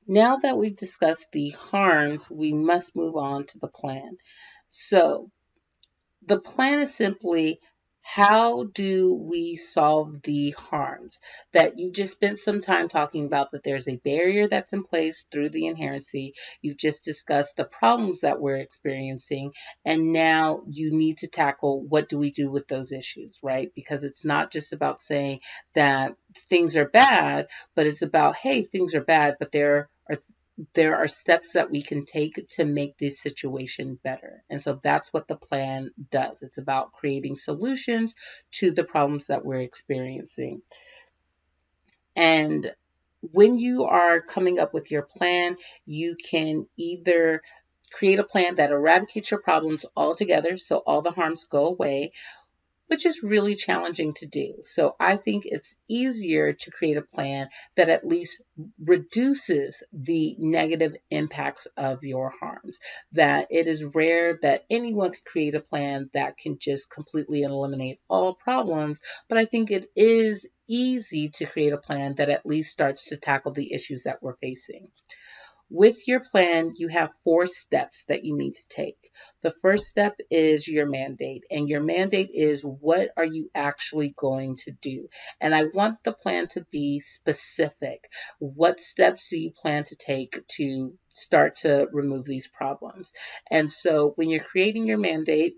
Now that we've discussed the harms, we must move on to the plan. So, the plan is simply, how do we solve the harms that you just spent some time talking about, that there's a barrier that's in place through the inherency. You've just discussed the problems that we're experiencing, and now you need to tackle what do we do with those issues, right? Because it's not just about saying that things are bad, but it's about, hey, things are bad, but there are steps that we can take to make this situation better. And so that's what the plan does. It's about creating solutions to the problems that we're experiencing. And when you are coming up with your plan, you can either create a plan that eradicates your problems altogether, so all the harms go away, which is really challenging to do. So I think it's easier to create a plan that at least reduces the negative impacts of your harms. That it is rare that anyone can create a plan that can just completely eliminate all problems, but I think it is easy to create a plan that at least starts to tackle the issues that we're facing. With your plan, you have 4 steps that you need to take. The first step is your mandate, and your mandate is, what are you actually going to do? And I want the plan to be specific. What steps do you plan to take to start to remove these problems? And so when you're creating your mandate,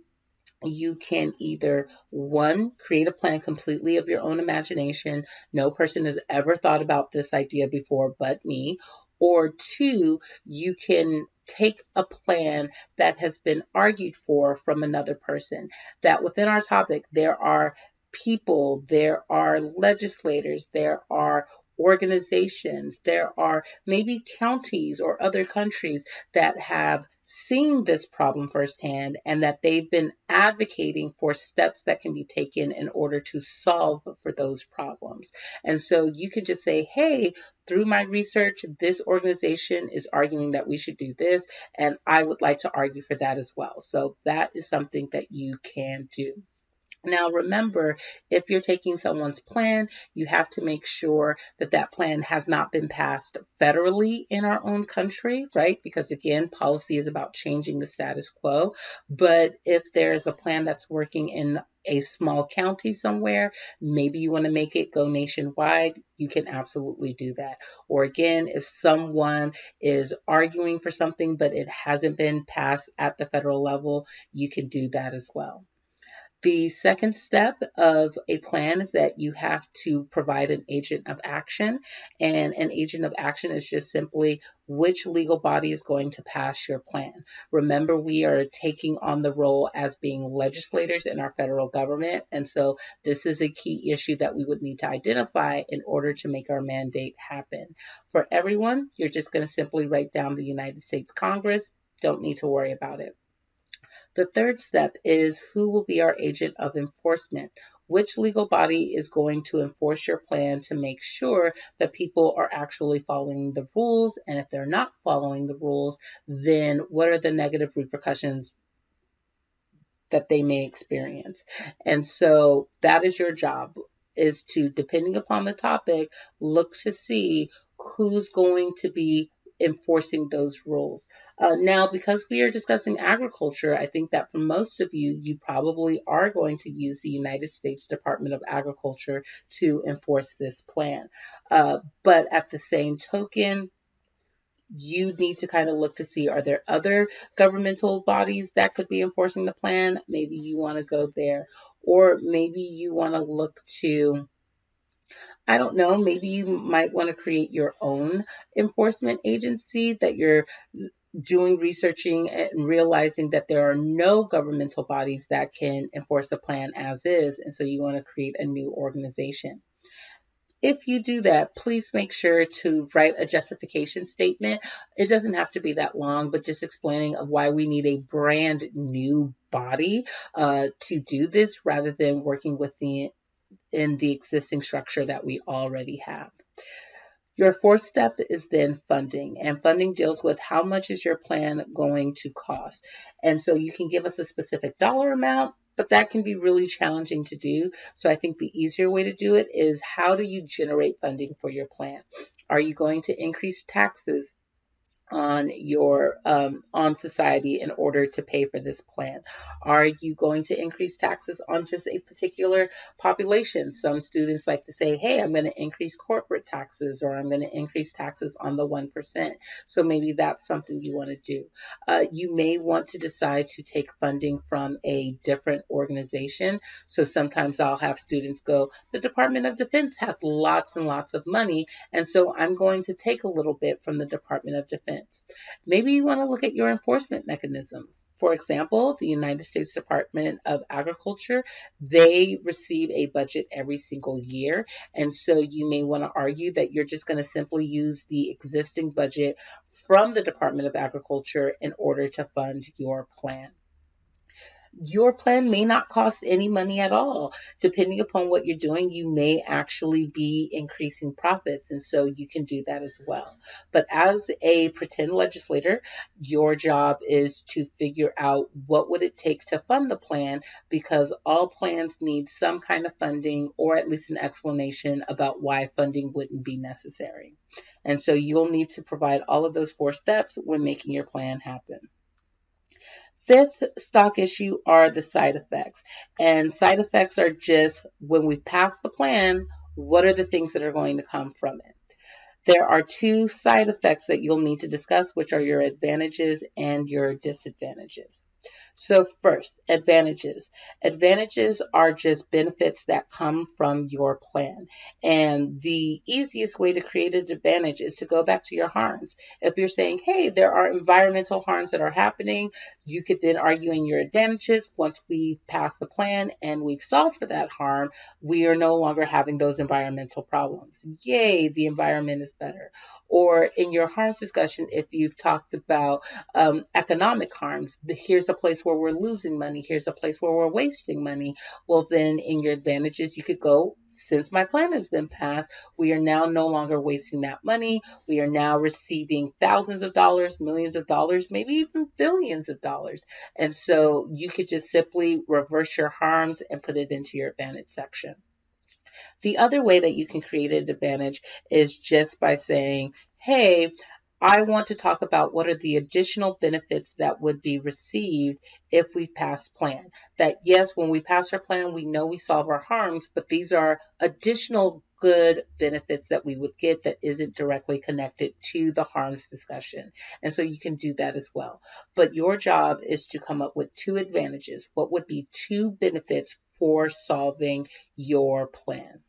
you can either, one, create a plan completely of your own imagination. No person has ever thought about this idea before but me. Or two, you can take a plan that has been argued for from another person. That within our topic, there are people, there are legislators, there are organizations, there are maybe counties or other countries that have seen this problem firsthand, and that they've been advocating for steps that can be taken in order to solve for those problems. And so you can just say, hey, through my research, this organization is arguing that we should do this, and I would like to argue for that as well. So that is something that you can do. Now, remember, if you're taking someone's plan, you have to make sure that that plan has not been passed federally in our own country, right? Because again, policy is about changing the status quo. But if there's a plan that's working in a small county somewhere, maybe you want to make it go nationwide, you can absolutely do that. Or again, if someone is arguing for something but it hasn't been passed at the federal level, you can do that as well. The second step of a plan is that you have to provide an agent of action. And an agent of action is just simply which legal body is going to pass your plan. Remember, we are taking on the role as being legislators in our federal government. And so this is a key issue that we would need to identify in order to make our mandate happen. For everyone, you're just going to simply write down the United States Congress. Don't need to worry about it. The third step is, who will be our agent of enforcement? Which legal body is going to enforce your plan to make sure that people are actually following the rules? And if they're not following the rules, then what are the negative repercussions that they may experience? And so that is your job, is to, depending upon the topic, look to see who's going to be enforcing those rules. Now, because we are discussing agriculture, I think that for most of you, you probably are going to use the United States Department of Agriculture to enforce this plan. But at the same token, you need to kind of look to see, are there other governmental bodies that could be enforcing the plan? Maybe you want to go there. Or maybe you want to look to, I don't know, maybe you might want to create your own enforcement agency that you're doing researching and realizing that there are no governmental bodies that can enforce the plan as is. And so you want to create a new organization. If you do that, please make sure to write a justification statement. It doesn't have to be that long, but just explaining of why we need a brand new body to do this, rather than working with in the existing structure that we already have. Your fourth step is then funding, and funding deals with how much is your plan going to cost. And so you can give us a specific dollar amount, but that can be really challenging to do. So I think the easier way to do it is, how do you generate funding for your plan? Are you going to increase taxes on your on society in order to pay for this plan? Are you going to increase taxes on just a particular population? Some students like to say, hey, I'm going to increase corporate taxes, or I'm going to increase taxes on the 1%. So maybe that's something you want to do. You may want to decide to take funding from a different organization. So sometimes I'll have students go, the Department of Defense has lots and lots of money, and so I'm going to take a little bit from the Department of Defense. Maybe you want to look at your enforcement mechanism. For example, the United States Department of Agriculture, they receive a budget every single year. And so you may want to argue that you're just going to simply use the existing budget from the Department of Agriculture in order to fund your plan. Your plan may not cost any money at all. Depending upon what you're doing, you may actually be increasing profits, and so you can do that as well. But as a pretend legislator, your job is to figure out what would it take to fund the plan, because all plans need some kind of funding, or at least an explanation about why funding wouldn't be necessary. And so you'll need to provide all of those 4 steps when making your plan happen. Fifth stock issue are the side effects. And side effects are just, when we pass the plan, what are the things that are going to come from it? There are 2 side effects that you'll need to discuss, which are your advantages and your disadvantages. So first, advantages. Advantages are just benefits that come from your plan. And the easiest way to create an advantage is to go back to your harms. If you're saying, hey, there are environmental harms that are happening, you could then argue in your advantages, once we pass the plan and we've solved for that harm, we are no longer having those environmental problems. Yay, the environment is better. Or in your harms discussion, if you've talked about economic harms, here's a place where we're losing money, here's a place where we're wasting money. Well, then in your advantages, you could go, since my plan has been passed, we are now no longer wasting that money. We are now receiving thousands of dollars, millions of dollars, maybe even billions of dollars. And so you could just simply reverse your harms and put it into your advantage section. The other way that you can create an advantage is just by saying, hey, I want to talk about what are the additional benefits that would be received if we pass plan. That yes, when we pass our plan, we know we solve our harms, but these are additional good benefits that we would get that isn't directly connected to the harms discussion. And so you can do that as well. But your job is to come up with 2 advantages. What would be 2 benefits for solving your plan?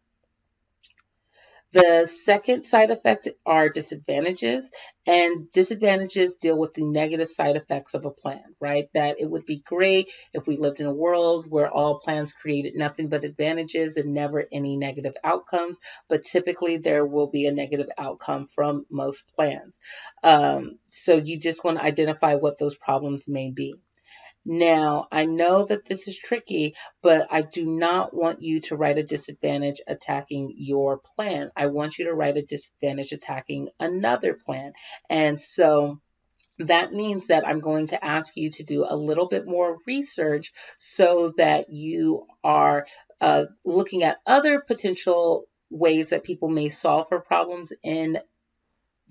The second side effect are disadvantages, and disadvantages deal with the negative side effects of a plan, right? That it would be great if we lived in a world where all plans created nothing but advantages and never any negative outcomes, but typically there will be a negative outcome from most plans. So you just want to identify what those problems may be. Now, I know that this is tricky, but I do not want you to write a disadvantage attacking your plan. I want you to write a disadvantage attacking another plan. And so that means that I'm going to ask you to do a little bit more research so that you are looking at other potential ways that people may solve for problems in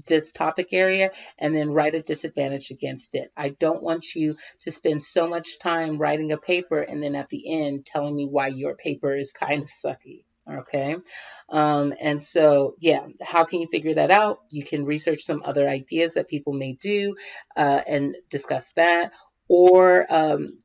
this topic area, and then write a disadvantage against it. I don't want you to spend so much time writing a paper and then at the end telling me why your paper is kind of sucky. Okay. And so, yeah, how can you figure that out? You can research some other ideas that people may do and discuss that. Or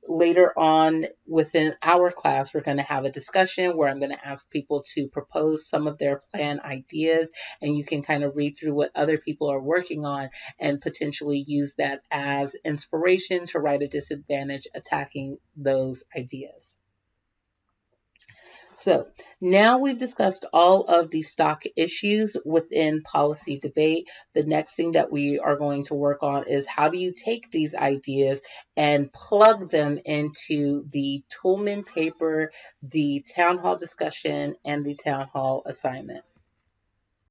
later on within our class, we're going to have a discussion where I'm going to ask people to propose some of their plan ideas, and you can kind of read through what other people are working on and potentially use that as inspiration to write a disadvantage attacking those ideas. So now we've discussed all of the stock issues within policy debate. The next thing that we are going to work on is, how do you take these ideas and plug them into the Toulmin paper, the town hall discussion, and the town hall assignment.